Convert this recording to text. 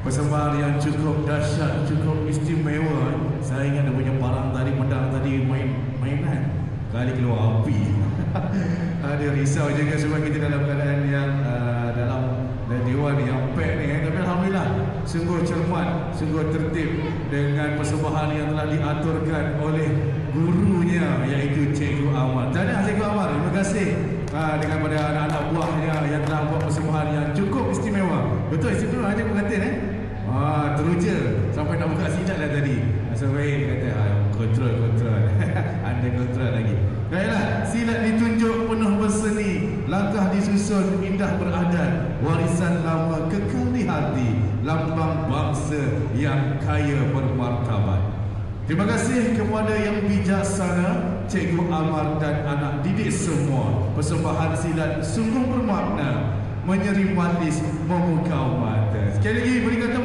Persembahan yang cukup dahsyat, cukup istimewa. Saya ingat dia punya barang tadi, pedang tadi mainan. Kali keluar api. Ada risau juga sebab kita dalam keadaan yang dalam dewan yang pack ni. Tapi Alhamdulillah, sungguh cermat, sungguh tertib dengan persembahan yang telah diaturkan oleh gurunya, iaitu Cikgu Amar. Tahniah Cikgu Amar, terima kasih dengan pada anak-anak buahnya yang telah buat persembahan yang cukup istimewa. Betul istimewa aja pengantin teruja sampai nak buka sidat dah tadi. Sampai dia kata kontrol anda kontrol lagi. Baiklah, silat ditunjuk penuh berseni, langkah disusun indah beradat, warisan lama kekal di hati, lambang bangsa yang kaya bermartabat. Terima kasih kepada yang bijaksana, Cikgu Amar dan anak didik semua. Persembahan silat sungguh bermakna, menyeri manis, memukau mata. Sekali lagi berikan tepuk